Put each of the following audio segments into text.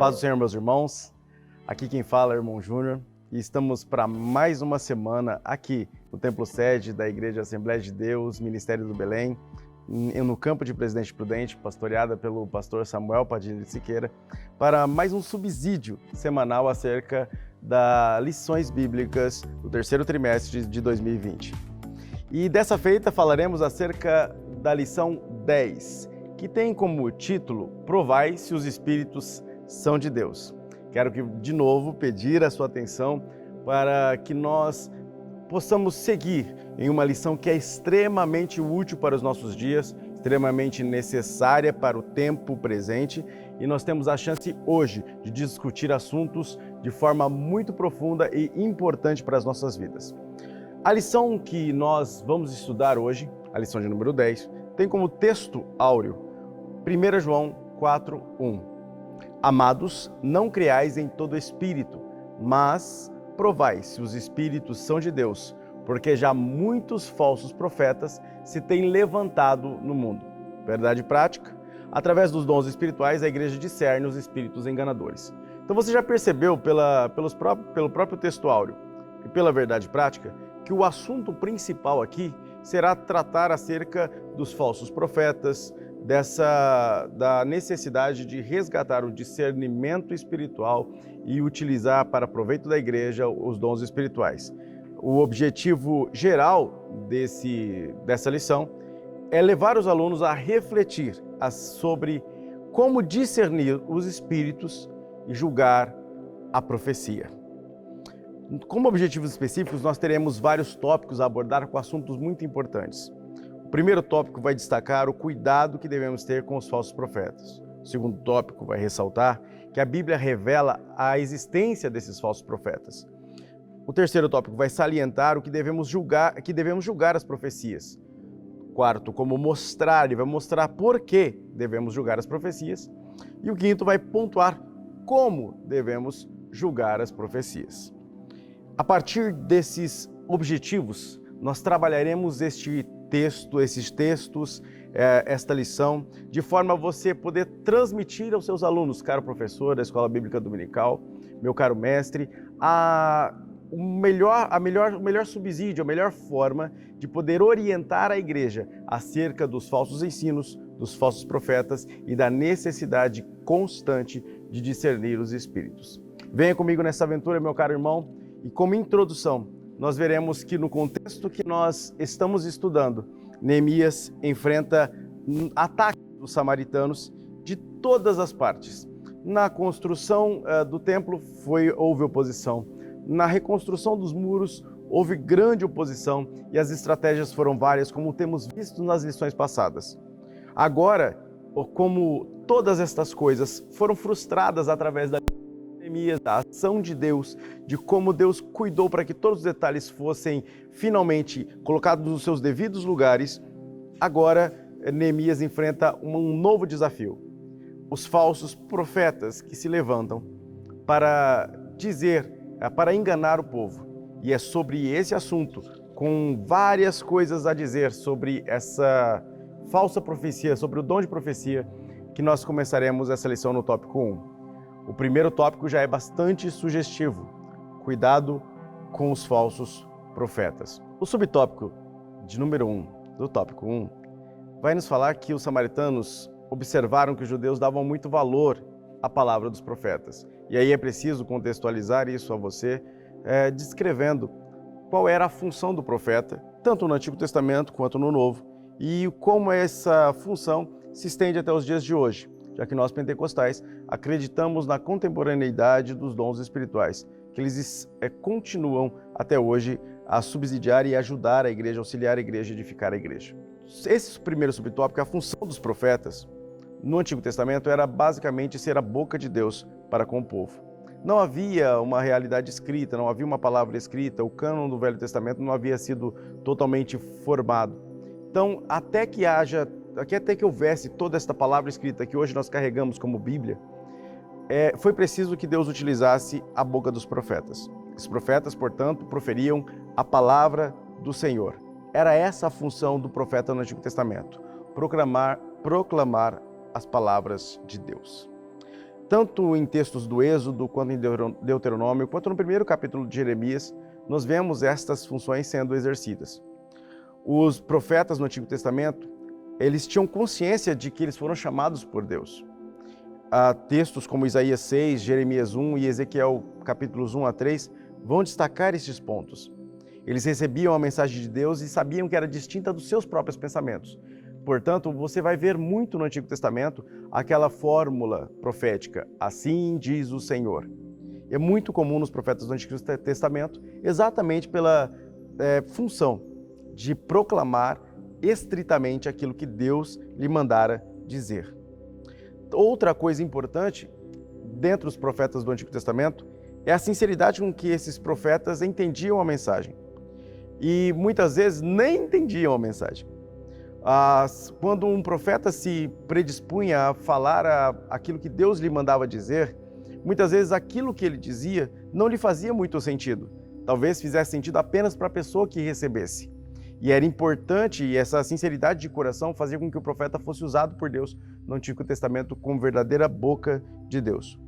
Paz do Senhor, meus irmãos. Aqui quem fala é o irmão Júnior e estamos para mais uma semana aqui no Templo Sede da Igreja Assembleia de Deus, Ministério do Belém, no campo de Presidente Prudente, pastoreada pelo pastor Samuel Padilha de Siqueira, para mais um subsídio semanal acerca das lições bíblicas do terceiro trimestre de 2020. E dessa feita falaremos acerca da lição 10, que tem como título Provai se os Espíritos são de Deus. Quero de novo pedir a sua atenção para que nós possamos seguir em uma lição que é extremamente útil para os nossos dias, extremamente necessária para o tempo presente, e nós temos a chance hoje de discutir assuntos de forma muito profunda e importante para as nossas vidas. A lição que nós vamos estudar hoje, a lição de número 10, tem como texto áureo 1 João 4:1. Amados, não creais em todo espírito, mas provai se os espíritos são de Deus, porque já muitos falsos profetas se têm levantado no mundo. Verdade prática? Através dos dons espirituais, a igreja discerne os espíritos enganadores. Então você já percebeu pelo próprio texto áureo e pela verdade prática que o assunto principal aqui será tratar acerca dos falsos profetas, da necessidade de resgatar o discernimento espiritual e utilizar para proveito da igreja os dons espirituais. O objetivo geral dessa lição é levar os alunos a refletir sobre como discernir os espíritos e julgar a profecia. Como objetivos específicos, nós teremos vários tópicos a abordar com assuntos muito importantes. O primeiro tópico vai destacar o cuidado que devemos ter com os falsos profetas. O segundo tópico vai ressaltar que a Bíblia revela a existência desses falsos profetas. O terceiro tópico vai salientar que devemos julgar as profecias. Quarto, ele vai mostrar por que devemos julgar as profecias. E o quinto vai pontuar como devemos julgar as profecias. A partir desses objetivos, nós trabalharemos esses textos, esta lição, de forma a você poder transmitir aos seus alunos, caro professor da Escola Bíblica Dominical, meu caro mestre, o melhor subsídio, a melhor forma de poder orientar a igreja acerca dos falsos ensinos, dos falsos profetas e da necessidade constante de discernir os espíritos. Venha comigo nessa aventura, meu caro irmão, e como introdução, nós veremos que no contexto que nós estamos estudando, Neemias enfrenta ataques dos samaritanos de todas as partes. Na construção do templo houve oposição. Na reconstrução dos muros houve grande oposição e as estratégias foram várias, como temos visto nas lições passadas. Agora, como todas estas coisas foram frustradas através da ação de Deus, de como Deus cuidou para que todos os detalhes fossem finalmente colocados nos seus devidos lugares, agora Neemias enfrenta um novo desafio. Os falsos profetas que se levantam para enganar o povo. E é sobre esse assunto, com várias coisas a dizer sobre essa falsa profecia, sobre o dom de profecia, que nós começaremos essa lição no tópico 1. O primeiro tópico já é bastante sugestivo. Cuidado com os falsos profetas. O subtópico de número 1, do tópico 1, vai nos falar que os samaritanos observaram que os judeus davam muito valor à palavra dos profetas. E aí é preciso contextualizar isso a você, descrevendo qual era a função do profeta, tanto no Antigo Testamento quanto no Novo, e como essa função se estende até os dias de hoje, já que nós pentecostais acreditamos na contemporaneidade dos dons espirituais, que eles continuam até hoje a subsidiar e ajudar a igreja, auxiliar a igreja, edificar a igreja. Esse primeiro subtópico, a função dos profetas, no Antigo Testamento era basicamente ser a boca de Deus para com o povo. Não havia uma realidade escrita, não havia uma palavra escrita, o cânon do Velho Testamento não havia sido totalmente formado. Então, até que houvesse toda esta palavra escrita que hoje nós carregamos como Bíblia, foi preciso que Deus utilizasse a boca dos profetas. Os profetas, portanto, proferiam a palavra do Senhor. Era essa a função do profeta no Antigo Testamento, proclamar as palavras de Deus. tanto em textos do Êxodo, quanto em Deuteronômio, quanto no primeiro capítulo de Jeremias, nós vemos estas funções sendo exercidas. Os profetas no Antigo Testamento, eles tinham consciência de que eles foram chamados por Deus. Há textos como Isaías 6, Jeremias 1 e Ezequiel capítulos 1 a 3 vão destacar estes pontos. Eles recebiam a mensagem de Deus e sabiam que era distinta dos seus próprios pensamentos. Portanto, você vai ver muito no Antigo Testamento aquela fórmula profética, assim diz o Senhor. É muito comum nos profetas do Antigo Testamento, exatamente pela função de proclamar estritamente aquilo que Deus lhe mandara dizer. Outra coisa importante, dentre os profetas do Antigo Testamento, é a sinceridade com que esses profetas entendiam a mensagem. E muitas vezes nem entendiam a mensagem. Quando um profeta se predispunha a falar aquilo que Deus lhe mandava dizer, muitas vezes aquilo que ele dizia não lhe fazia muito sentido. Talvez fizesse sentido apenas para a pessoa que recebesse. E era importante, e essa sinceridade de coração fazia com que o profeta fosse usado por Deus no Antigo Testamento como verdadeira boca de Deus.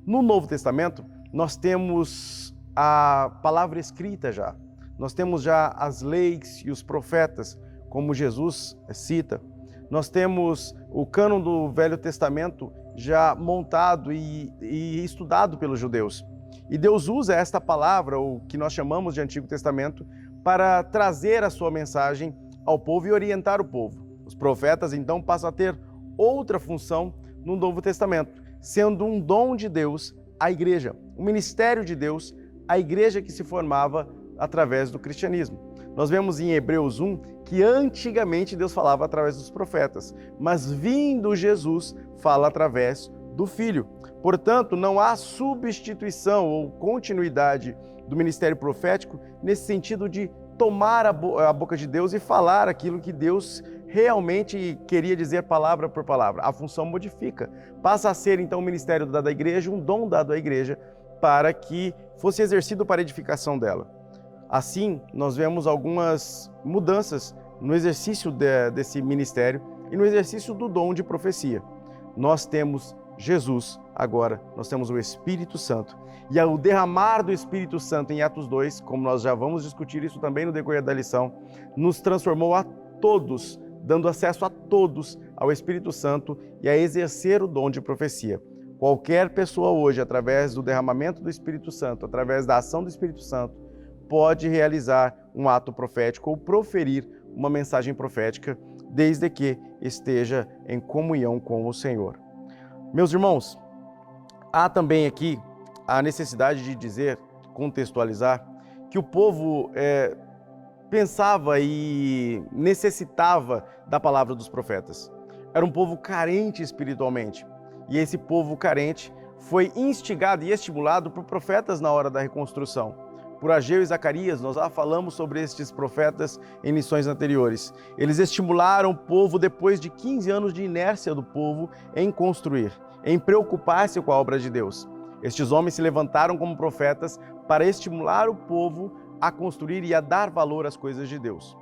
No Novo Testamento, nós temos a palavra escrita já. Nós temos já as leis e os profetas, como Jesus cita. Nós temos o cânon do Velho Testamento já montado e estudado pelos judeus. E Deus usa esta palavra, o que nós chamamos de Antigo Testamento, para trazer a sua mensagem ao povo e orientar o povo. Os profetas, então, passam a ter outra função no Novo Testamento, sendo um dom de Deus à igreja, um ministério de Deus à igreja que se formava através do cristianismo. Nós vemos em Hebreus 1 que antigamente Deus falava através dos profetas, mas vindo Jesus fala através do Filho. Portanto, não há substituição ou continuidade do ministério profético nesse sentido de tomar a boca de Deus e falar aquilo que Deus realmente queria dizer palavra por palavra. A função modifica. Passa a ser, então, o ministério dado à igreja, um dom dado à igreja para que fosse exercido para a edificação dela. Assim, nós vemos algumas mudanças no exercício desse ministério e no exercício do dom de profecia. Nós temos Jesus agora, nós temos o Espírito Santo. E ao derramar do Espírito Santo em Atos 2, como nós já vamos discutir isso também no decorrer da lição, nos transformou a todos, dando acesso a todos ao Espírito Santo e a exercer o dom de profecia. Qualquer pessoa hoje, através do derramamento do Espírito Santo, através da ação do Espírito Santo, pode realizar um ato profético ou proferir uma mensagem profética, desde que esteja em comunhão com o Senhor. Meus irmãos, há também aqui a necessidade de dizer, contextualizar, que o povo pensava e necessitava da palavra dos profetas. Era um povo carente espiritualmente. E esse povo carente foi instigado e estimulado por profetas na hora da reconstrução. Por Ageu e Zacarias, nós já falamos sobre estes profetas em lições anteriores. Eles estimularam o povo depois de 15 anos de inércia do povo em construir, em preocupar-se com a obra de Deus. Estes homens se levantaram como profetas para estimular o povo a construir e a dar valor às coisas de Deus.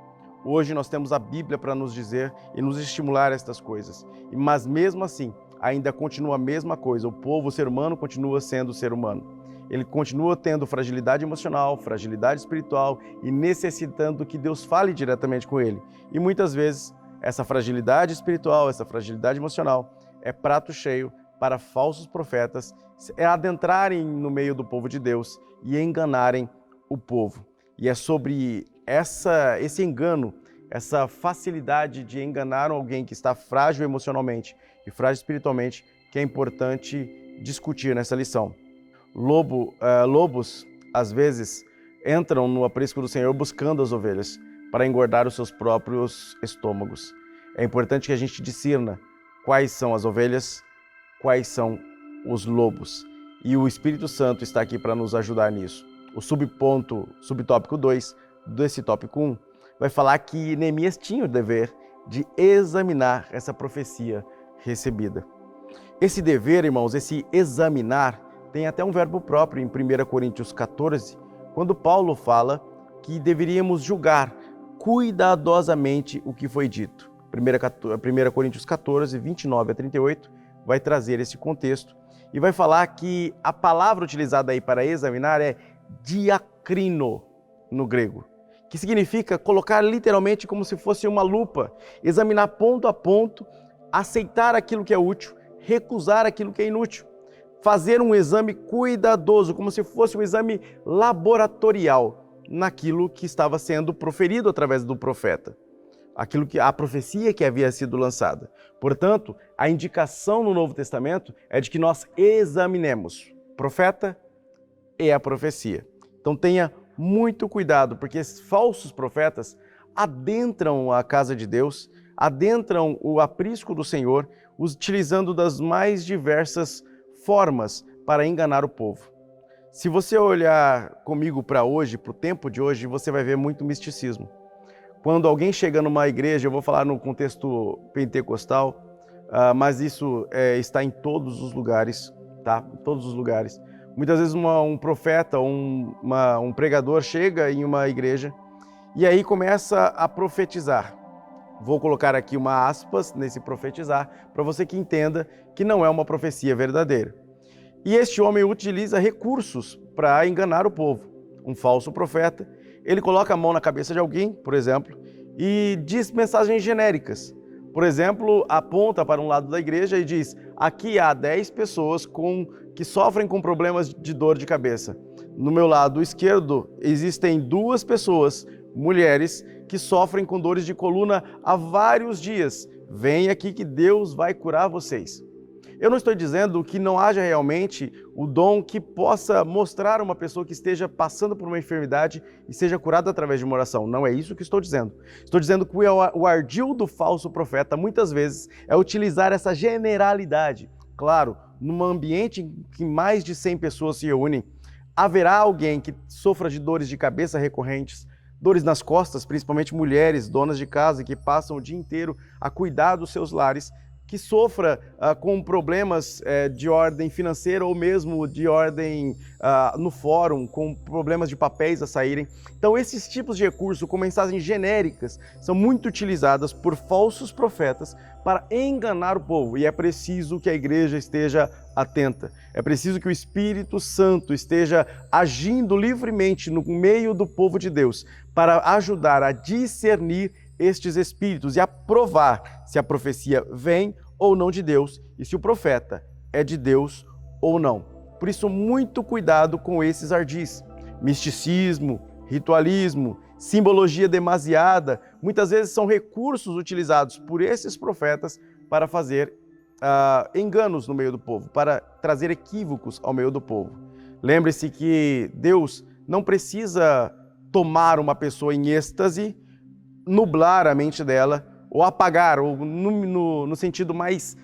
Hoje nós temos a Bíblia para nos dizer e nos estimular estas coisas. Mas mesmo assim, ainda continua a mesma coisa. O povo, o ser humano, continua sendo ser humano. Ele continua tendo fragilidade emocional, fragilidade espiritual e necessitando que Deus fale diretamente com ele. E muitas vezes essa fragilidade espiritual, essa fragilidade emocional é prato cheio para falsos profetas adentrarem no meio do povo de Deus e enganarem o povo. E é sobre esse engano, essa facilidade de enganar alguém que está frágil emocionalmente e frágil espiritualmente que é importante discutir nessa lição. Lobos, às vezes, entram no aprisco do Senhor buscando as ovelhas para engordar os seus próprios estômagos. É importante que a gente discirna quais são as ovelhas, quais são os lobos. E o Espírito Santo está aqui para nos ajudar nisso. O subtópico 2 desse tópico 1 vai falar que Neemias tinha o dever de examinar essa profecia recebida. Esse dever, irmãos, esse examinar, tem até um verbo próprio em 1 Coríntios 14, quando Paulo fala que deveríamos julgar cuidadosamente o que foi dito. 1 Coríntios 14, 29 a 38, vai trazer esse contexto e vai falar que a palavra utilizada aí para examinar é diakrino no grego, que significa colocar literalmente como se fosse uma lupa, examinar ponto a ponto, aceitar aquilo que é útil, recusar aquilo que é inútil, fazer um exame cuidadoso, como se fosse um exame laboratorial naquilo que estava sendo proferido através do profeta, a profecia que havia sido lançada. Portanto, a indicação no Novo Testamento é de que nós examinemos o profeta e a profecia. Então tenha muito cuidado, porque esses falsos profetas adentram a casa de Deus, adentram o aprisco do Senhor, utilizando das mais diversas formas para enganar o povo. Se você olhar comigo para hoje, para o tempo de hoje, você vai ver muito misticismo. Quando alguém chega numa igreja, eu vou falar no contexto pentecostal, mas isso está em todos os lugares, tá? Em todos os lugares. Muitas vezes um profeta, um pregador chega em uma igreja e aí começa a profetizar. Vou colocar aqui uma aspas nesse profetizar para você que entenda que não é uma profecia verdadeira. E este homem utiliza recursos para enganar o povo. Um falso profeta, ele coloca a mão na cabeça de alguém, por exemplo, e diz mensagens genéricas. Por exemplo, aponta para um lado da igreja e diz: aqui há 10 pessoas que sofrem com problemas de dor de cabeça. No meu lado esquerdo existem 2 pessoas, mulheres, que sofrem com dores de coluna há vários dias. Vem aqui que Deus vai curar vocês. Eu não estou dizendo que não haja realmente o dom que possa mostrar uma pessoa que esteja passando por uma enfermidade e seja curada através de uma oração. Não é isso que estou dizendo. Estou dizendo que o ardil do falso profeta, muitas vezes, é utilizar essa generalidade. Claro, num ambiente em que mais de 100 pessoas se reúnem, haverá alguém que sofra de dores de cabeça recorrentes, dores nas costas, principalmente mulheres, donas de casa, que passam o dia inteiro a cuidar dos seus lares, que sofra com problemas de ordem financeira ou mesmo de ordem no fórum, com problemas de papéis a saírem. Então esses tipos de recursos com mensagens genéricas são muito utilizadas por falsos profetas para enganar o povo, e é preciso que a igreja esteja atenta. É preciso que o Espírito Santo esteja agindo livremente no meio do povo de Deus para ajudar a discernir estes espíritos e a provar se a profecia vem ou não de Deus e se o profeta é de Deus ou não. Por isso, muito cuidado com esses ardis. Misticismo, ritualismo, simbologia demasiada, muitas vezes são recursos utilizados por esses profetas para fazer enganos no meio do povo, para trazer equívocos ao meio do povo. Lembre-se que Deus não precisa tomar uma pessoa em êxtase, nublar a mente dela, ou apagar, ou no sentido mais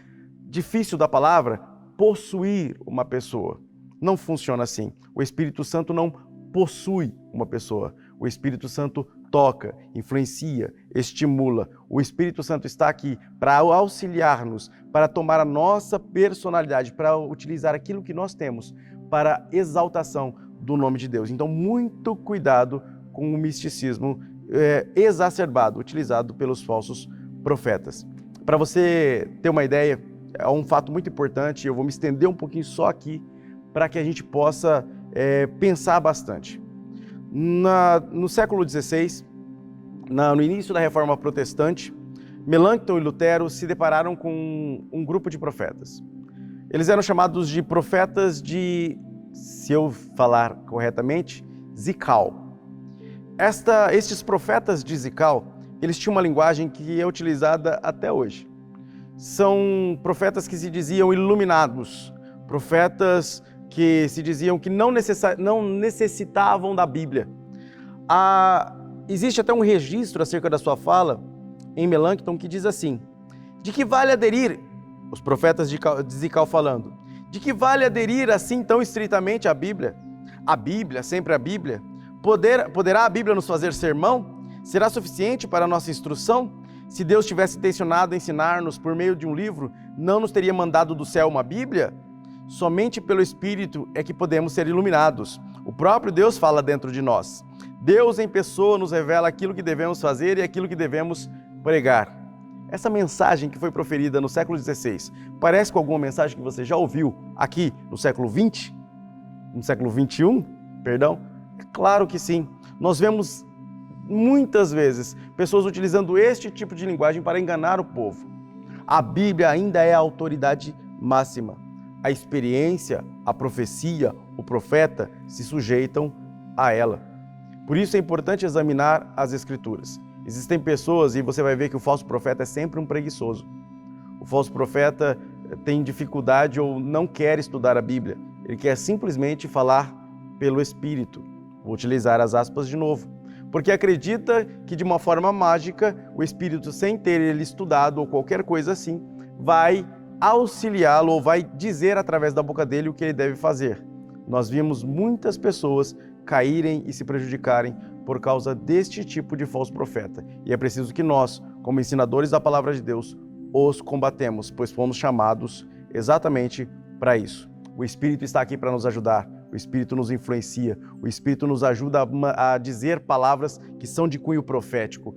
difícil da palavra, possuir uma pessoa. Não funciona assim. O Espírito Santo não possui uma pessoa. O Espírito Santo toca, influencia, estimula. O Espírito Santo está aqui para auxiliar-nos, para tomar a nossa personalidade, para utilizar aquilo que nós temos para exaltação do nome de Deus. Então, muito cuidado com o misticismo exacerbado, utilizado pelos falsos profetas. Para você ter uma ideia, é um fato muito importante, eu vou me estender um pouquinho só aqui, para que a gente possa pensar bastante. No século XVI, no início da Reforma Protestante, Melanchthon e Lutero se depararam com um grupo de profetas. Eles eram chamados de profetas de, se eu falar corretamente, Zikau. Estes profetas de Zikau, eles tinham uma linguagem que é utilizada até hoje. São profetas que se diziam iluminados, profetas que se diziam que não necessitavam da Bíblia. Existe até um registro acerca da sua fala em Melanchthon que diz assim: de que vale aderir, os profetas de Zikau falando, de que vale aderir assim tão estritamente à Bíblia? A Bíblia, sempre a Bíblia. Poderá a Bíblia nos fazer sermão? Será suficiente para a nossa instrução? Se Deus tivesse intencionado ensinar-nos por meio de um livro, não nos teria mandado do céu uma Bíblia? Somente pelo Espírito é que podemos ser iluminados. O próprio Deus fala dentro de nós. Deus em pessoa nos revela aquilo que devemos fazer e aquilo que devemos pregar. essa mensagem que foi proferida no século XVI parece com alguma mensagem que você já ouviu aqui no século XX? No século XXI? Perdão? É claro que sim. Nós vemos muitas vezes pessoas utilizando este tipo de linguagem para enganar o povo. A Bíblia ainda é a autoridade máxima. A experiência, a profecia, o profeta se sujeitam a ela. Por isso é importante examinar as Escrituras. Existem pessoas, e você vai ver que o falso profeta é sempre um preguiçoso. O falso profeta tem dificuldade ou não quer estudar a Bíblia. Ele quer simplesmente falar pelo Espírito. Vou utilizar as aspas de novo. Porque acredita que de uma forma mágica, o Espírito, sem ter ele estudado ou qualquer coisa assim, vai auxiliá-lo ou vai dizer através da boca dele o que ele deve fazer. Nós vimos muitas pessoas caírem e se prejudicarem por causa deste tipo de falso profeta. E é preciso que nós, como ensinadores da palavra de Deus, os combatemos, pois fomos chamados exatamente para isso. O Espírito está aqui para nos ajudar, o Espírito nos influencia, o Espírito nos ajuda a dizer palavras que são de cunho profético,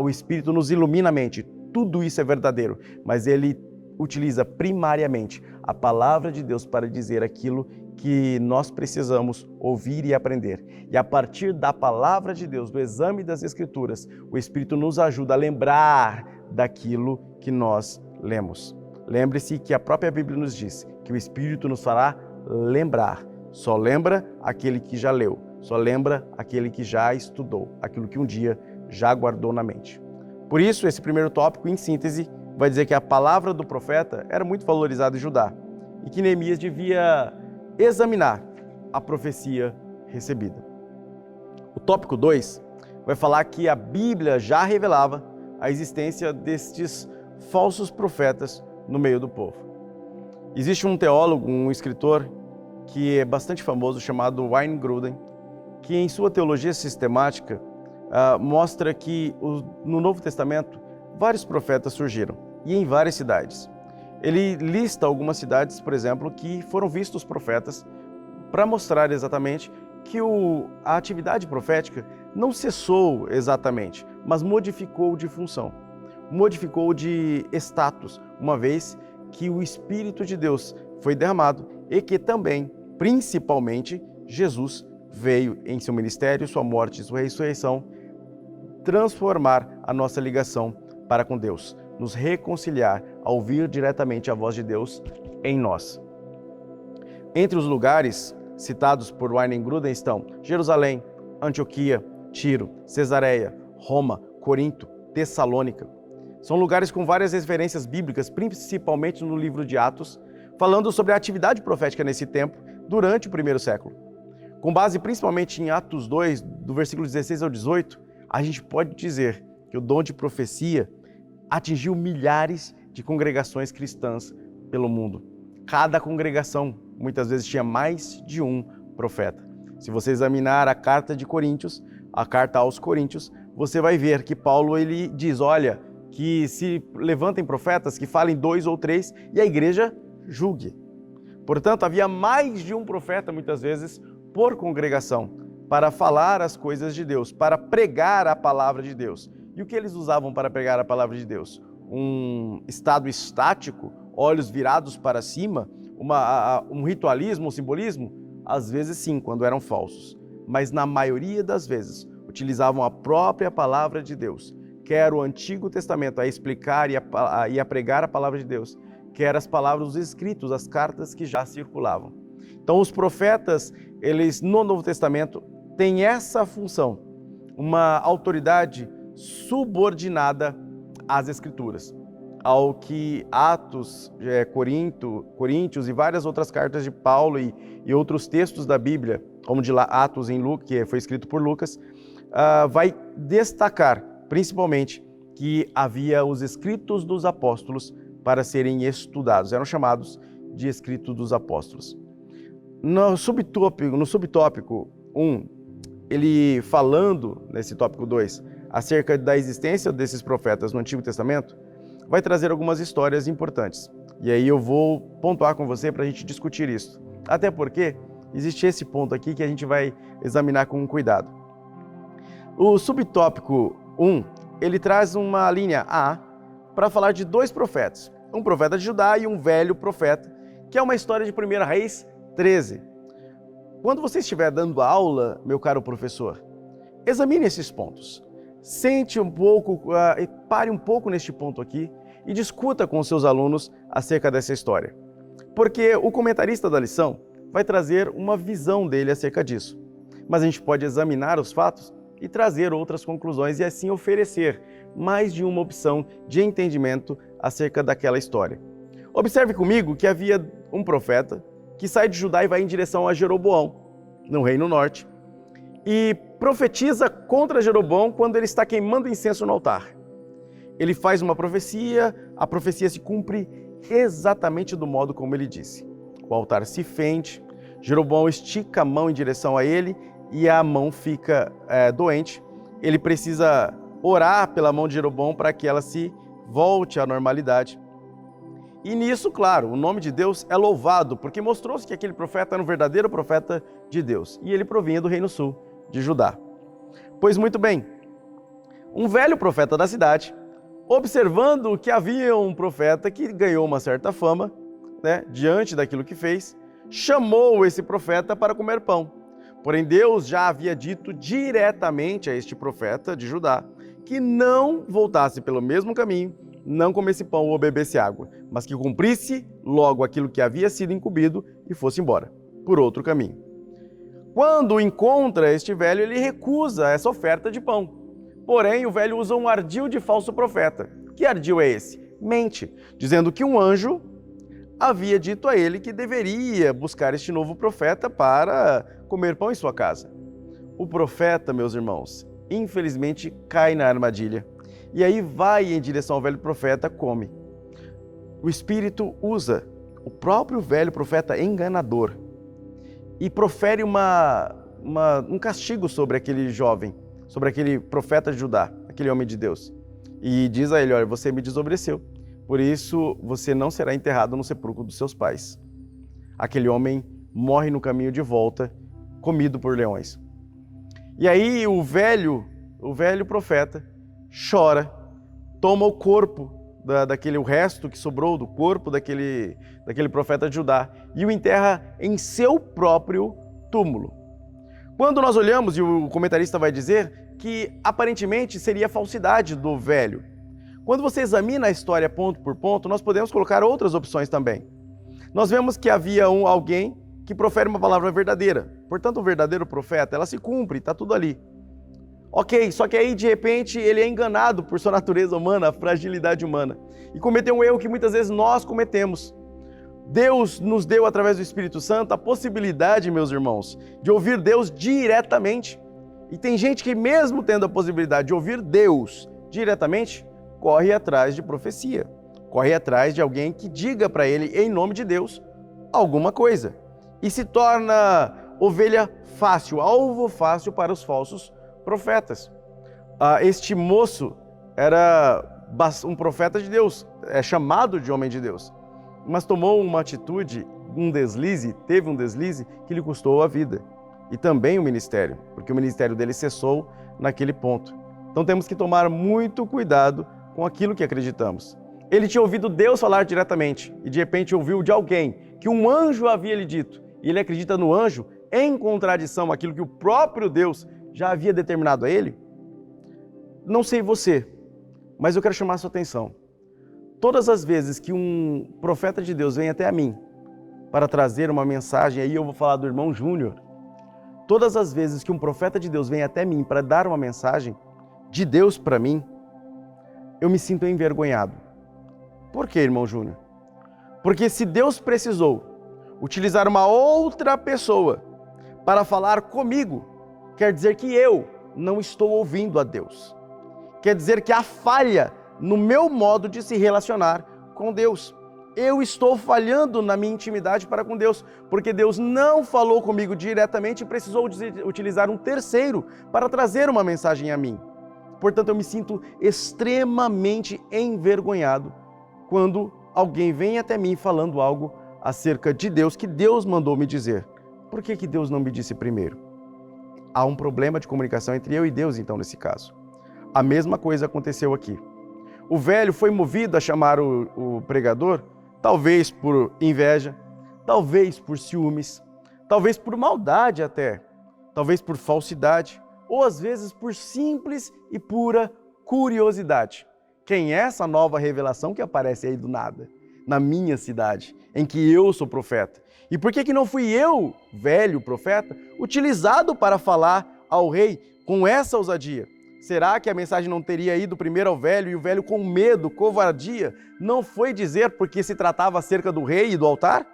o Espírito nos ilumina a mente, tudo isso é verdadeiro, mas ele utiliza primariamente a palavra de Deus para dizer aquilo que nós precisamos ouvir e aprender. E a partir da palavra de Deus, do exame das Escrituras, o Espírito nos ajuda a lembrar daquilo que nós lemos. Lembre-se que a própria Bíblia nos diz que o Espírito nos fará lembrar. Só lembra aquele que já leu, só lembra aquele que já estudou, aquilo que um dia já guardou na mente. Por isso, esse primeiro tópico, em síntese, vai dizer que a palavra do profeta era muito valorizada em Judá e que Neemias devia examinar a profecia recebida. O tópico 2 vai falar que a Bíblia já revelava a existência destes falsos profetas no meio do povo. Existe um teólogo, um escritor que é bastante famoso, chamado Wayne Grudem, que em sua teologia sistemática mostra que no Novo Testamento vários profetas surgiram e em várias cidades. Ele lista algumas cidades, por exemplo, que foram vistos profetas para mostrar exatamente que a atividade profética não cessou exatamente, mas modificou de função, modificou de status, uma vez que o Espírito de Deus foi derramado e que também, principalmente, Jesus veio em seu ministério, sua morte e sua ressurreição, transformar a nossa ligação para com Deus, nos reconciliar a ouvir diretamente a voz de Deus em nós. Entre os lugares citados por Wayne Grudem estão Jerusalém, Antioquia, Tiro, Cesareia, Roma, Corinto, Tessalônica. São lugares com várias referências bíblicas, principalmente no livro de Atos, falando sobre a atividade profética nesse tempo, durante o primeiro século. Com base principalmente em Atos 2, do versículo 16 ao 18, a gente pode dizer que o dom de profecia atingiu milhares de congregações cristãs pelo mundo. Cada congregação, muitas vezes, tinha mais de um profeta. Se você examinar a carta de Coríntios, a carta aos Coríntios, você vai ver que Paulo ele diz, olha, que se levantem profetas, que falem 2 ou 3 e a igreja julgue. Portanto, havia mais de um profeta, muitas vezes, por congregação, para falar as coisas de Deus, para pregar a palavra de Deus. E o que eles usavam para pregar a palavra de Deus? Um estado estático, olhos virados para cima, um ritualismo, um simbolismo? Às vezes sim, quando eram falsos. Mas na maioria das vezes, utilizavam a própria palavra de Deus, quer o Antigo Testamento a explicar e a pregar a palavra de Deus, quer as palavras dos escritos, as cartas que já circulavam. Então os profetas, eles no Novo Testamento têm essa função, uma autoridade subordinada às Escrituras, ao que Atos, Coríntios e várias outras cartas de Paulo e outros textos da Bíblia, como de Atos em Lucas, que foi escrito por Lucas, vai destacar principalmente que havia os escritos dos apóstolos para serem estudados, eram chamados de escritos dos apóstolos. No subtópico 1, ele falando nesse tópico 2, acerca da existência desses profetas no Antigo Testamento, vai trazer algumas histórias importantes. E aí eu vou pontuar com você para a gente discutir isso. Até porque existe esse ponto aqui que a gente vai examinar com cuidado. O subtópico 1, ele traz uma linha A, para falar de dois profetas, um profeta de Judá e um velho profeta, que é uma história de 1 Reis 13. Quando você estiver dando aula, meu caro professor, examine esses pontos. Sente um pouco, pare um pouco neste ponto aqui e discuta com os seus alunos acerca dessa história. Porque o comentarista da lição vai trazer uma visão dele acerca disso. Mas a gente pode examinar os fatos e trazer outras conclusões e assim oferecer mais de uma opção de entendimento acerca daquela história. Observe comigo que havia um profeta que sai de Judá e vai em direção a Jeroboão, no Reino Norte, e profetiza contra Jeroboão quando ele está queimando incenso no altar. Ele faz uma profecia, a profecia se cumpre exatamente do modo como ele disse. O altar se fende, Jeroboão estica a mão em direção a ele e a mão fica doente. Ele precisa orar pela mão de Jeroboão para que ela se volte à normalidade. E nisso, claro, o nome de Deus é louvado, porque mostrou-se que aquele profeta era um verdadeiro profeta de Deus. E ele provinha do Reino Sul, de Judá. Pois muito bem, um velho profeta da cidade, observando que havia um profeta que ganhou uma certa fama, diante daquilo que fez, chamou esse profeta para comer pão. Porém, Deus já havia dito diretamente a este profeta de Judá que não voltasse pelo mesmo caminho, não comesse pão ou bebesse água, mas que cumprisse logo aquilo que havia sido incumbido e fosse embora, por outro caminho. Quando encontra este velho, ele recusa essa oferta de pão. Porém, o velho usa um ardil de falso profeta. Que ardil é esse? Mente, dizendo que um anjo havia dito a ele que deveria buscar este novo profeta para comer pão em sua casa. O profeta, meus irmãos, infelizmente cai na armadilha. E aí vai em direção ao velho profeta, come. O Espírito usa o próprio velho profeta enganador e profere um castigo sobre aquele jovem, sobre aquele profeta de Judá, aquele homem de Deus. E diz a ele, olha, você me desobedeceu, por isso você não será enterrado no sepulcro dos seus pais. Aquele homem morre no caminho de volta, comido por leões. E aí o velho profeta chora, toma o corpo o resto que sobrou do corpo daquele profeta de Judá e o enterra em seu próprio túmulo. Quando nós olhamos, e o comentarista vai dizer que aparentemente seria falsidade do velho. Quando você examina a história ponto por ponto, nós podemos colocar outras opções também. Nós vemos que havia alguém que profere uma palavra verdadeira. Portanto, o verdadeiro profeta, ela se cumpre, está tudo ali. Ok, só que aí de repente ele é enganado por sua natureza humana, a fragilidade humana, e cometeu um erro que muitas vezes nós cometemos. Deus nos deu através do Espírito Santo a possibilidade, meus irmãos, de ouvir Deus diretamente. E tem gente que mesmo tendo a possibilidade de ouvir Deus diretamente, corre atrás de profecia, corre atrás de alguém que diga para ele, em nome de Deus, alguma coisa. E se torna ovelha fácil, alvo fácil para os falsos profetas. Este moço era um profeta de Deus, é chamado de homem de Deus, mas tomou uma atitude, teve um deslize que lhe custou a vida e também o ministério, porque o ministério dele cessou naquele ponto. Então temos que tomar muito cuidado com aquilo que acreditamos. Ele tinha ouvido Deus falar diretamente e de repente ouviu de alguém que um anjo havia lhe dito e ele acredita no anjo em contradição àquilo que o próprio Deus já havia determinado a ele. Não sei você, mas eu quero chamar a sua atenção. Todas as vezes que um profeta de Deus vem até a mim para trazer uma mensagem, aí eu vou falar do irmão Júnior, todas as vezes que um profeta de Deus vem até mim para dar uma mensagem de Deus para mim, eu me sinto envergonhado. Por quê, irmão Júnior? Porque se Deus precisou utilizar uma outra pessoa para falar comigo, quer dizer que eu não estou ouvindo a Deus. Quer dizer que há falha no meu modo de se relacionar com Deus. Eu estou falhando na minha intimidade para com Deus, porque Deus não falou comigo diretamente e precisou utilizar um terceiro para trazer uma mensagem a mim. Portanto, eu me sinto extremamente envergonhado quando alguém vem até mim falando algo acerca de Deus que Deus mandou me dizer. Por que Deus não me disse primeiro? Há um problema de comunicação entre eu e Deus, então, nesse caso. A mesma coisa aconteceu aqui. O velho foi movido a chamar o pregador, talvez por inveja, talvez por ciúmes, talvez por maldade até, talvez por falsidade, ou às vezes por simples e pura curiosidade. Quem é essa nova revelação que aparece aí do nada, na minha cidade, em que eu sou profeta? E por que não fui eu, velho profeta, utilizado para falar ao rei com essa ousadia? Será que a mensagem não teria ido primeiro ao velho e o velho, com medo, covardia, não foi dizer porque se tratava acerca do rei e do altar?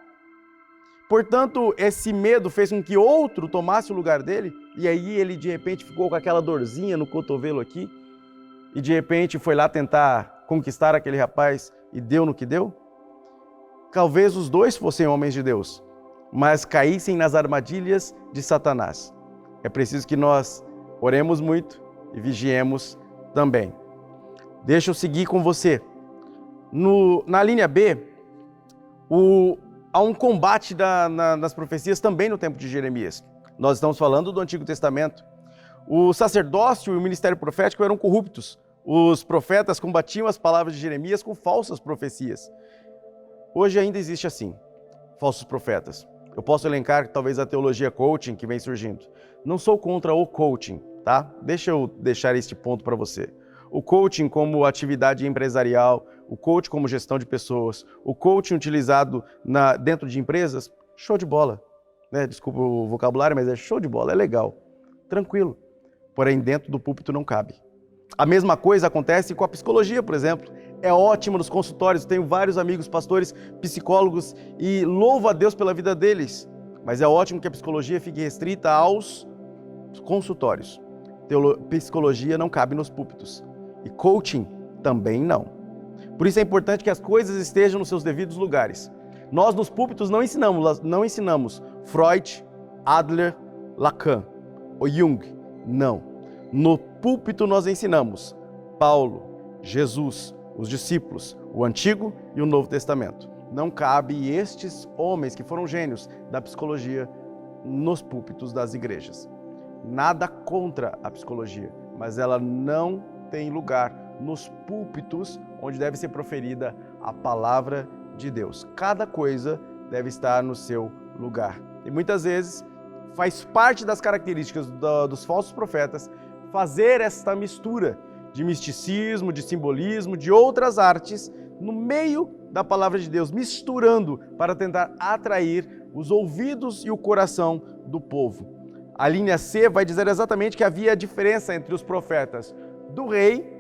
Portanto, esse medo fez com que outro tomasse o lugar dele, e aí ele de repente ficou com aquela dorzinha no cotovelo aqui, e de repente foi lá tentar conquistar aquele rapaz e deu no que deu? Talvez os dois fossem homens de Deus, mas caíssem nas armadilhas de Satanás. É preciso que nós oremos muito e vigiemos também. Deixa eu seguir com você. Na linha B, há um combate nas profecias também no tempo de Jeremias. Nós estamos falando do Antigo Testamento. O sacerdócio e o ministério profético eram corruptos. Os profetas combatiam as palavras de Jeremias com falsas profecias. Hoje ainda existe assim, falsos profetas. Eu posso elencar talvez a teologia coaching que vem surgindo. Não sou contra o coaching, tá? Deixa eu deixar este ponto para você. O coaching como atividade empresarial, o coaching como gestão de pessoas, o coaching utilizado dentro de empresas, show de bola. Né? Desculpa o vocabulário, mas é show de bola, é legal, tranquilo. Porém, dentro do púlpito não cabe. A mesma coisa acontece com a psicologia, por exemplo. É ótimo nos consultórios, tenho vários amigos pastores, psicólogos e louvo a Deus pela vida deles. Mas é ótimo que a psicologia fique restrita aos consultórios. Psicologia não cabe nos púlpitos. E coaching também não. Por isso é importante que as coisas estejam nos seus devidos lugares. Nós nos púlpitos não ensinamos Freud, Adler, Lacan ou Jung. Não. No púlpito nós ensinamos Paulo, Jesus, os discípulos, o Antigo e o Novo Testamento. Não cabe estes homens que foram gênios da psicologia nos púlpitos das igrejas. Nada contra a psicologia, mas ela não tem lugar nos púlpitos onde deve ser proferida a palavra de Deus. Cada coisa deve estar no seu lugar. E muitas vezes faz parte das características dos falsos profetas fazer esta mistura de misticismo, de simbolismo, de outras artes no meio da palavra de Deus, misturando para tentar atrair os ouvidos e o coração do povo. A linha C vai dizer exatamente que havia diferença entre os profetas do rei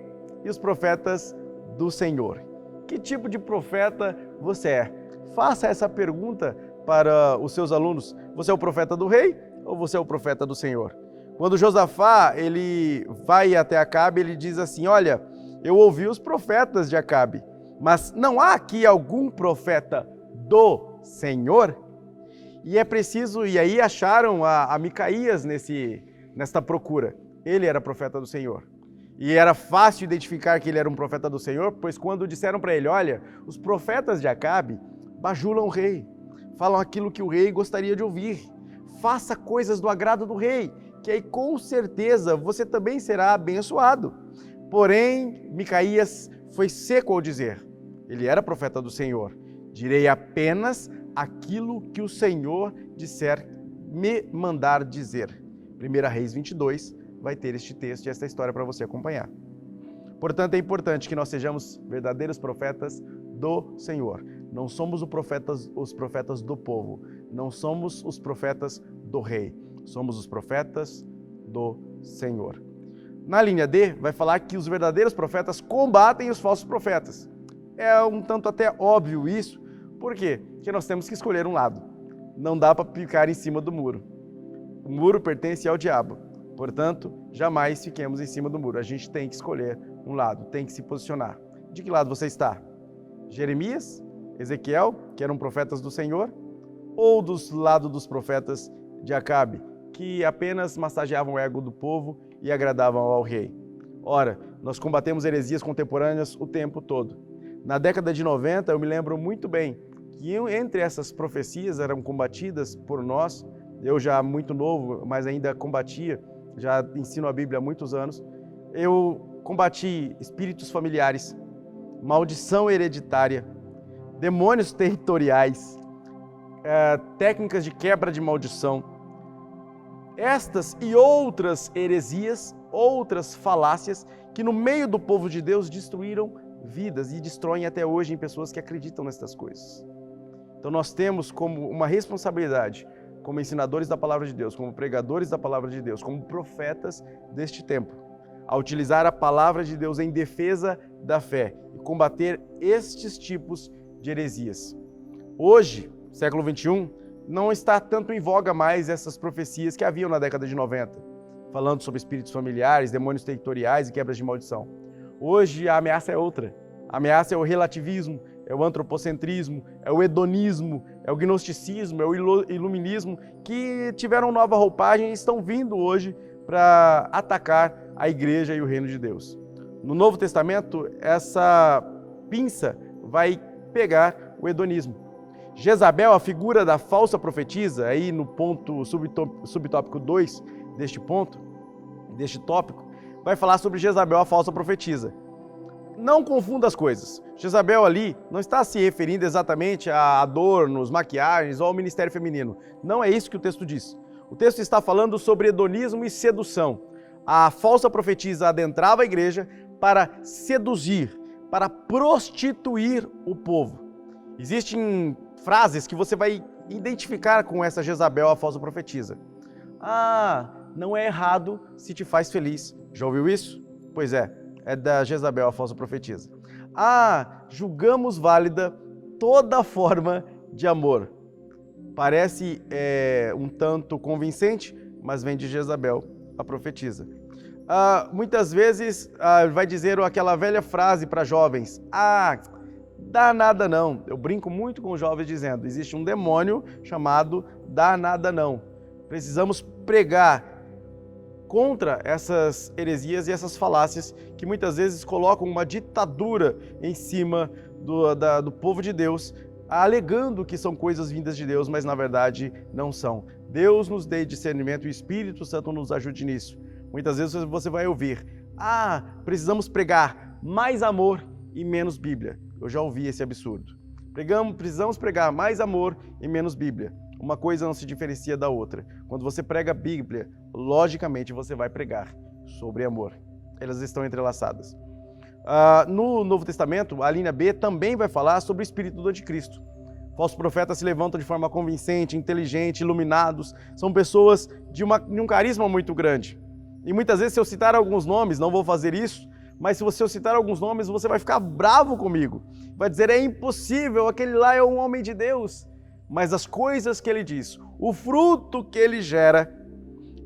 e os profetas do Senhor. Que tipo de profeta você é? Faça essa pergunta para os seus alunos. Você é o profeta do rei ou você é o profeta do Senhor? Quando Josafá ele vai até Acabe, ele diz assim, olha, eu ouvi os profetas de Acabe, mas não há aqui algum profeta do Senhor? E é preciso, e aí acharam a Micaías nesta procura. Ele era profeta do Senhor. E era fácil identificar que ele era um profeta do Senhor, pois quando disseram para ele, olha, os profetas de Acabe bajulam o rei, falam aquilo que o rei gostaria de ouvir, faça coisas do agrado do rei, que aí com certeza você também será abençoado. Porém, Micaías foi seco ao dizer, ele era profeta do Senhor, direi apenas aquilo que o Senhor disser me mandar dizer. 1 Reis 22 vai ter este texto e esta história para você acompanhar. Portanto, é importante que nós sejamos verdadeiros profetas do Senhor. Não somos os profetas do povo, não somos os profetas do rei, somos os profetas do Senhor. Na linha D, vai falar que os verdadeiros profetas combatem os falsos profetas. É um tanto até óbvio isso. Por quê? Porque nós temos que escolher um lado. Não dá para ficar em cima do muro. O muro pertence ao diabo. Portanto, jamais fiquemos em cima do muro. A gente tem que escolher um lado, tem que se posicionar. De que lado você está? Jeremias, Ezequiel, que eram profetas do Senhor, ou dos lados dos profetas de Acabe, que apenas massageavam o ego do povo e agradavam ao rei? Ora, nós combatemos heresias contemporâneas o tempo todo. Na década de 90, eu me lembro muito bem que entre essas profecias eram combatidas por nós, eu já muito novo, mas ainda combatia, já ensino a Bíblia há muitos anos, eu combati espíritos familiares, maldição hereditária, demônios territoriais, técnicas de quebra de maldição. Estas e outras heresias, outras falácias que no meio do povo de Deus destruíram vidas e destroem até hoje em pessoas que acreditam nestas coisas. Então nós temos como uma responsabilidade, como ensinadores da palavra de Deus, como pregadores da palavra de Deus, como profetas deste tempo, a utilizar a palavra de Deus em defesa da fé e combater estes tipos de heresias. Hoje, século XXI, não está tanto em voga mais essas profecias que haviam na década de 90, falando sobre espíritos familiares, demônios territoriais e quebras de maldição. Hoje a ameaça é outra. A ameaça é o relativismo, é o antropocentrismo, é o hedonismo, é o gnosticismo, é o iluminismo, que tiveram nova roupagem e estão vindo hoje para atacar a igreja e o reino de Deus. No Novo Testamento, essa pinça vai pegar o hedonismo. Jezabel, a figura da falsa profetisa, aí no ponto subtópico 2 deste tópico, vai falar sobre Jezabel, a falsa profetisa. Não confunda as coisas. Jezabel ali não está se referindo exatamente a adornos, maquiagens ou ao ministério feminino. Não é isso que o texto diz. O texto está falando sobre hedonismo e sedução. A falsa profetisa adentrava a igreja para seduzir, para prostituir o povo. Existem frases que você vai identificar com essa Jezabel, a falsa profetisa. Não é errado se te faz feliz. Já ouviu isso? Pois é da Jezabel, a falsa profetisa. Julgamos válida toda forma de amor. Parece um tanto convincente, mas vem de Jezabel, a profetisa. Muitas vezes vai dizer aquela velha frase para jovens: dá nada não. Eu brinco muito com os jovens dizendo: existe um demônio chamado dá nada não. Precisamos pregar contra essas heresias e essas falácias que muitas vezes colocam uma ditadura em cima do povo de Deus, alegando que são coisas vindas de Deus, mas na verdade não são. Deus nos dê discernimento e o Espírito Santo nos ajude nisso. Muitas vezes você vai ouvir: precisamos pregar mais amor e menos Bíblia. Eu já ouvi esse absurdo. Precisamos pregar mais amor e menos Bíblia. Uma coisa não se diferencia da outra. Quando você prega a Bíblia, logicamente você vai pregar sobre amor. Elas estão entrelaçadas. No Novo Testamento, a linha B também vai falar sobre o espírito do anticristo. Falsos profetas se levantam de forma convincente, inteligente, iluminados. São pessoas de um carisma muito grande. E muitas vezes, se eu citar alguns nomes, não vou fazer isso, mas se eu citar alguns nomes, você vai ficar bravo comigo. Vai dizer: é impossível, aquele lá é um homem de Deus. Mas as coisas que ele diz, o fruto que ele gera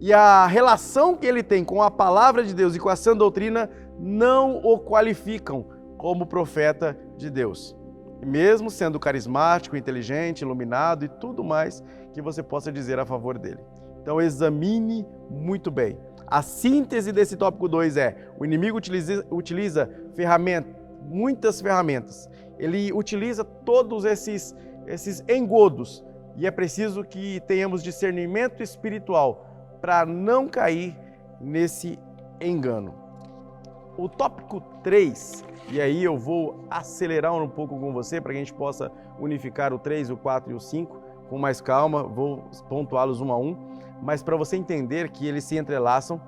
e a relação que ele tem com a palavra de Deus e com a sã doutrina não o qualificam como profeta de Deus. Mesmo sendo carismático, inteligente, iluminado e tudo mais que você possa dizer a favor dele. Então examine muito bem. A síntese desse tópico 2 é: o inimigo utiliza muitas ferramentas. Ele utiliza todos esses engodos, e é preciso que tenhamos discernimento espiritual para não cair nesse engano. O tópico 3, e aí eu vou acelerar um pouco com você para que a gente possa unificar o 3, o 4 e o 5 com mais calma, vou pontuá-los um a um, mas para você entender que eles se entrelaçam,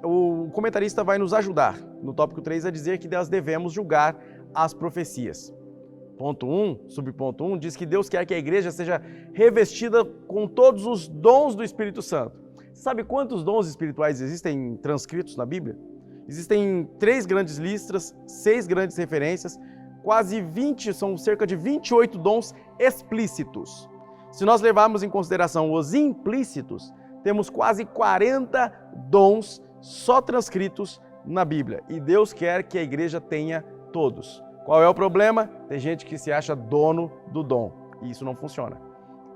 o comentarista vai nos ajudar no tópico 3 a dizer que nós devemos julgar as profecias. Ponto 1, subponto 1, diz que Deus quer que a igreja seja revestida com todos os dons do Espírito Santo. Sabe quantos dons espirituais existem transcritos na Bíblia? Existem 3 grandes listas, 6 grandes referências, quase 20, são cerca de 28 dons explícitos. Se nós levarmos em consideração os implícitos, temos quase 40 dons só transcritos na Bíblia. E Deus quer que a igreja tenha todos. Qual é o problema? Tem gente que se acha dono do dom, e isso não funciona.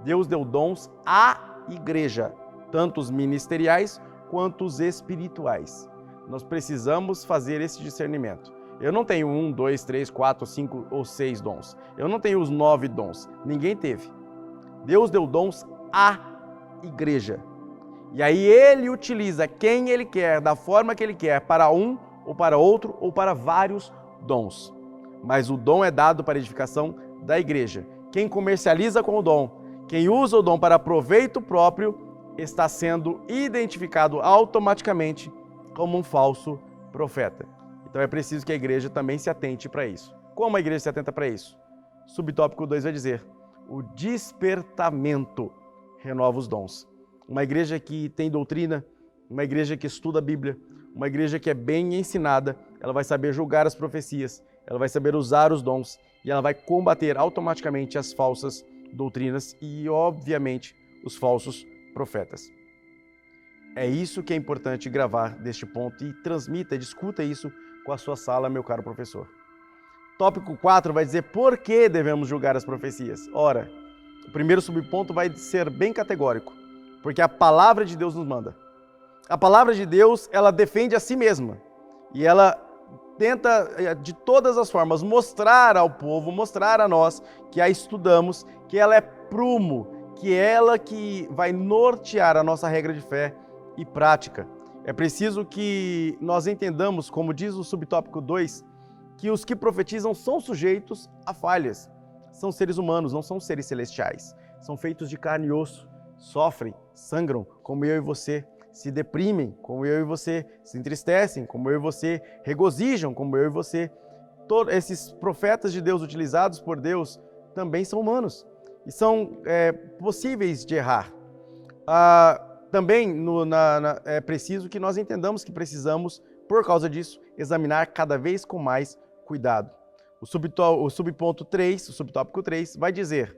Deus deu dons à igreja, tanto os ministeriais quanto os espirituais. Nós precisamos fazer esse discernimento. Eu não tenho 1, 2, 3, 4, 5 ou 6 dons. Eu não tenho os 9 dons. Ninguém teve. Deus deu dons à igreja. E aí ele utiliza quem ele quer, da forma que ele quer, para um ou para outro ou para vários dons. Mas o dom é dado para a edificação da igreja. Quem comercializa com o dom, quem usa o dom para proveito próprio, está sendo identificado automaticamente como um falso profeta. Então é preciso que a igreja também se atente para isso. Como a igreja se atenta para isso? Subtópico 2 vai dizer: o despertamento renova os dons. Uma igreja que tem doutrina, uma igreja que estuda a Bíblia, uma igreja que é bem ensinada, ela vai saber julgar as profecias, ela vai saber usar os dons e ela vai combater automaticamente as falsas doutrinas e, obviamente, os falsos profetas. É isso que é importante gravar deste ponto e transmita, discuta isso com a sua sala, meu caro professor. Tópico 4 vai dizer por que devemos julgar as profecias. Ora, o primeiro subponto vai ser bem categórico, porque a palavra de Deus nos manda. A palavra de Deus, ela defende a si mesma e ela tenta, de todas as formas, mostrar ao povo, mostrar a nós que a estudamos, que ela é prumo, que é ela que vai nortear a nossa regra de fé e prática. É preciso que nós entendamos, como diz o subtópico 2, que os que profetizam são sujeitos a falhas. São seres humanos, não são seres celestiais. São feitos de carne e osso, sofrem, sangram, como eu e você, se deprimem, como eu e você, se entristecem, como eu e você, regozijam, como eu e você. Todos esses profetas de Deus utilizados por Deus também são humanos e são possíveis de errar. Também é preciso que nós entendamos que precisamos, por causa disso, examinar cada vez com mais cuidado. O subponto 3, o subtópico 3, vai dizer: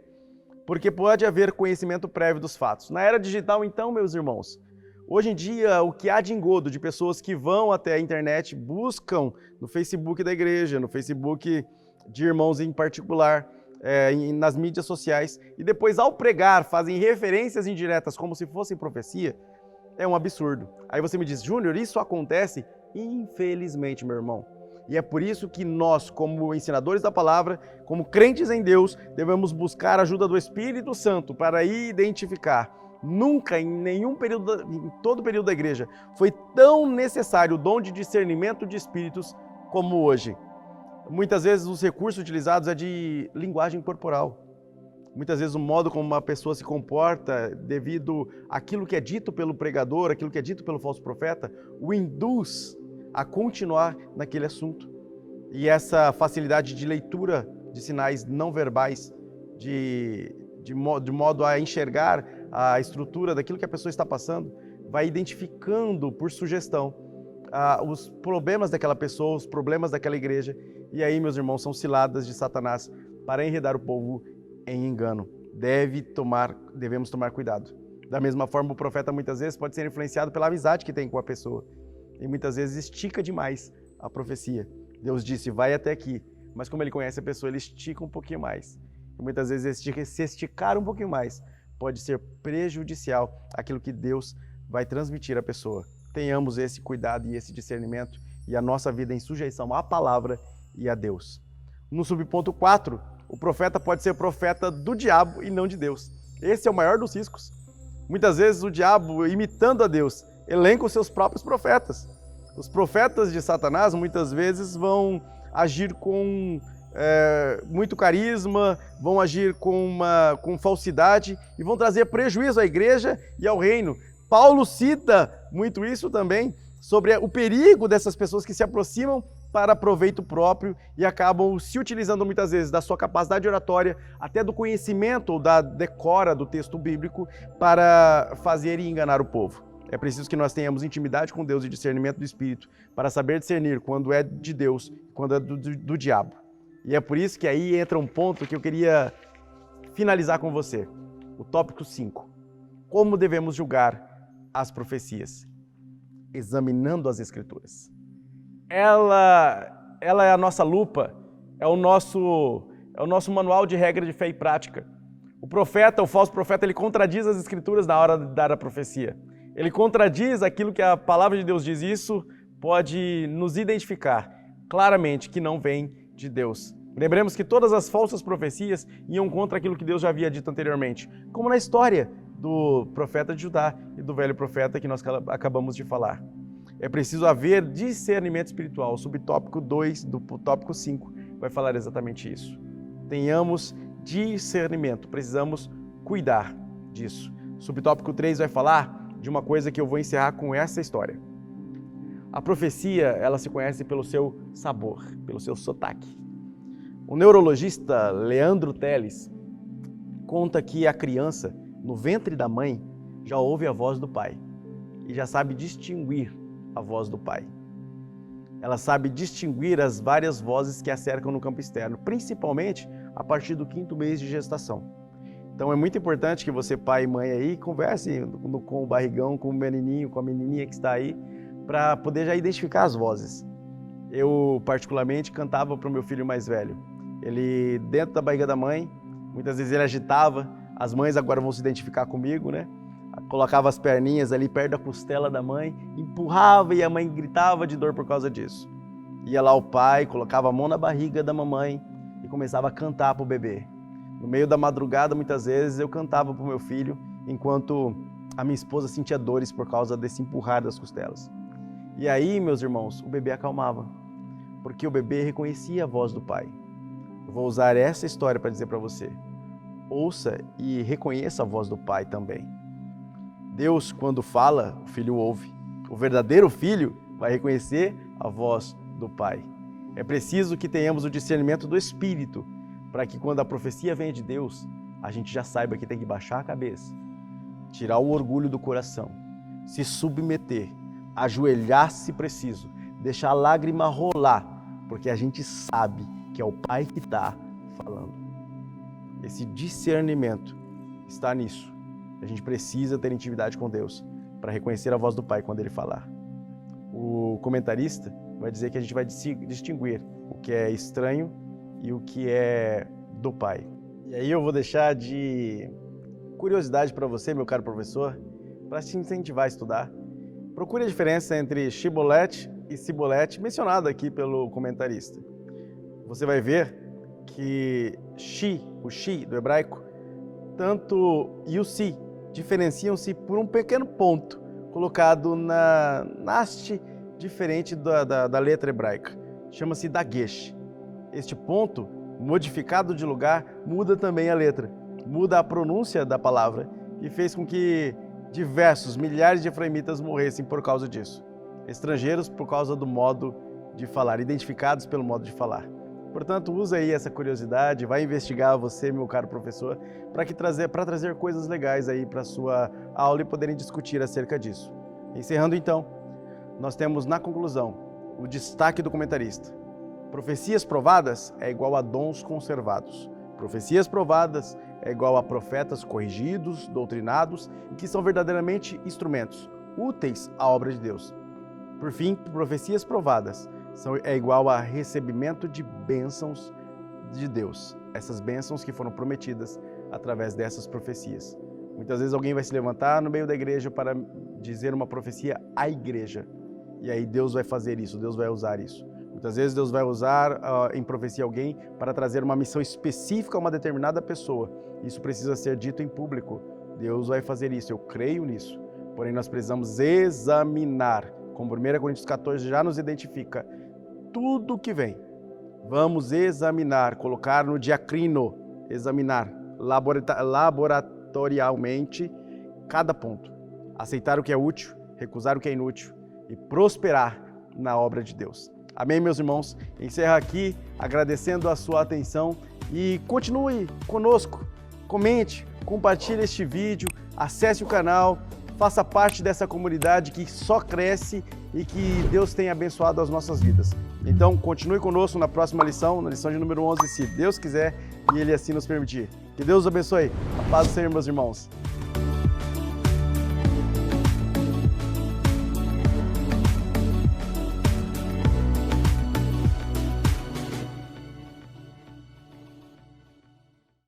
porque pode haver conhecimento prévio dos fatos. Na era digital, então, meus irmãos, hoje em dia, o que há de engodo de pessoas que vão até a internet, buscam no Facebook da igreja, no Facebook de irmãos em particular, nas mídias sociais, e depois, ao pregar, fazem referências indiretas como se fossem profecia, é um absurdo. Aí você me diz: Júnior, isso acontece? Infelizmente, meu irmão. E é por isso que nós, como ensinadores da palavra, como crentes em Deus, devemos buscar a ajuda do Espírito Santo para identificar. Nunca, em nenhum período, em todo o período da igreja, foi tão necessário o dom de discernimento de espíritos como hoje. Muitas vezes os recursos utilizados é de linguagem corporal. Muitas vezes o modo como uma pessoa se comporta devido àquilo que é dito pelo pregador, aquilo que é dito pelo falso profeta, o induz a continuar naquele assunto. E essa facilidade de leitura de sinais não verbais, de modo a enxergar a estrutura daquilo que a pessoa está passando, vai identificando por sugestão os problemas daquela pessoa, os problemas daquela igreja. E aí, meus irmãos, são ciladas de Satanás para enredar o povo em engano. Devemos tomar cuidado. Da mesma forma, o profeta muitas vezes pode ser influenciado pela amizade que tem com a pessoa. E muitas vezes estica demais a profecia. Deus disse: vai até aqui. Mas como ele conhece a pessoa, ele estica um pouquinho mais. E muitas vezes se esticar um pouquinho mais pode ser prejudicial àquilo que Deus vai transmitir à pessoa. Tenhamos esse cuidado e esse discernimento e a nossa vida em sujeição à palavra e a Deus. No subponto 4, o profeta pode ser profeta do diabo e não de Deus. Esse é o maior dos riscos. Muitas vezes o diabo, imitando a Deus, elenca os seus próprios profetas. Os profetas de Satanás muitas vezes vão agir com muito carisma, vão agir com falsidade e vão trazer prejuízo à igreja e ao reino. Paulo cita muito isso também, sobre o perigo dessas pessoas que se aproximam para proveito próprio e acabam se utilizando muitas vezes da sua capacidade oratória, até do conhecimento ou da decora do texto bíblico para fazer e enganar o povo. É preciso que nós tenhamos intimidade com Deus e discernimento do Espírito para saber discernir quando é de Deus e quando é do diabo. E é por isso que aí entra um ponto que eu queria finalizar com você. O tópico 5. Como devemos julgar as profecias? Examinando as Escrituras. Ela é a nossa lupa, é o nosso manual de regra de fé e prática. O profeta, o falso profeta, ele contradiz as Escrituras na hora de dar a profecia. Ele contradiz aquilo que a palavra de Deus diz. Isso pode nos identificar claramente que não vem de Deus. Lembremos que todas as falsas profecias iam contra aquilo que Deus já havia dito anteriormente, como na história do profeta de Judá e do velho profeta que nós acabamos de falar. É preciso haver discernimento espiritual. O subtópico 2 do tópico 5 vai falar exatamente isso. Tenhamos discernimento, precisamos cuidar disso. O subtópico 3 vai falar de uma coisa que eu vou encerrar com essa história. A profecia, ela se conhece pelo seu sabor, pelo seu sotaque. O neurologista Leandro Teles conta que a criança, no ventre da mãe, já ouve a voz do pai e já sabe distinguir a voz do pai. Ela sabe distinguir as várias vozes que a cercam no campo externo, principalmente a partir do 5º mês de gestação. Então é muito importante que você, pai e mãe aí, converse com o barrigão, com o menininho, com a menininha que está aí, para poder já identificar as vozes. Eu, particularmente, cantava para o meu filho mais velho. Ele, dentro da barriga da mãe, muitas vezes ele agitava, as mães agora vão se identificar comigo, né? Colocava as perninhas ali perto da costela da mãe, empurrava e a mãe gritava de dor por causa disso. Ia lá o pai, colocava a mão na barriga da mamãe e começava a cantar para o bebê. No meio da madrugada, muitas vezes, eu cantava para o meu filho, enquanto a minha esposa sentia dores por causa desse empurrar das costelas. E aí, meus irmãos, o bebê acalmava, porque o bebê reconhecia a voz do pai. Eu vou usar essa história para dizer para você: ouça e reconheça a voz do pai também. Deus, quando fala, o filho ouve. O verdadeiro filho vai reconhecer a voz do pai. É preciso que tenhamos o discernimento do Espírito, para que quando a profecia venha de Deus, a gente já saiba que tem que baixar a cabeça, tirar o orgulho do coração, se submeter, ajoelhar se preciso, deixar a lágrima rolar, porque a gente sabe que é o Pai que está falando. Esse discernimento está nisso. A gente precisa ter intimidade com Deus para reconhecer a voz do Pai quando Ele falar. O comentarista vai dizer que a gente vai distinguir o que é estranho e o que é do Pai. E aí eu vou deixar de curiosidade para você, meu caro professor, para te incentivar a estudar. Procure a diferença entre Shibboleth e Siboleth, mencionada aqui pelo comentarista. Você vai ver que o Shi do hebraico, tanto e o Si diferenciam-se por um pequeno ponto colocado na haste diferente da letra hebraica. Chama-se Dagesh. Este ponto, modificado de lugar, muda também a letra, muda a pronúncia da palavra e fez com que diversos, milhares de efraimitas morressem por causa disso. Estrangeiros por causa do modo de falar, identificados pelo modo de falar. Portanto, usa aí essa curiosidade, vai investigar você, meu caro professor, para trazer coisas legais aí para a sua aula e poderem discutir acerca disso. Encerrando então, nós temos na conclusão o destaque do comentarista. Profecias provadas é igual a dons conservados. Profecias provadas é igual a profetas corrigidos, doutrinados e que são verdadeiramente instrumentos úteis à obra de Deus. Por fim, profecias provadas é igual a recebimento de bênçãos de Deus. Essas bênçãos que foram prometidas através dessas profecias. Muitas vezes alguém vai se levantar no meio da igreja para dizer uma profecia à igreja. E aí Deus vai fazer isso, Deus vai usar isso. Muitas vezes Deus vai usar em profecia alguém para trazer uma missão específica a uma determinada pessoa. Isso precisa ser dito em público. Deus vai fazer isso, eu creio nisso. Porém, nós precisamos examinar, como 1 Coríntios 14 já nos identifica, tudo que vem. Vamos examinar, colocar no diacrino, examinar laboratorialmente cada ponto. Aceitar o que é útil, recusar o que é inútil e prosperar na obra de Deus. Amém, meus irmãos? Encerro aqui agradecendo a sua atenção e continue conosco. Comente, compartilhe este vídeo, acesse o canal, faça parte dessa comunidade que só cresce e que Deus tem abençoado as nossas vidas. Então, continue conosco na próxima lição, na lição de número 11, se Deus quiser e Ele assim nos permitir. Que Deus abençoe. A paz do Senhor, meus irmãos.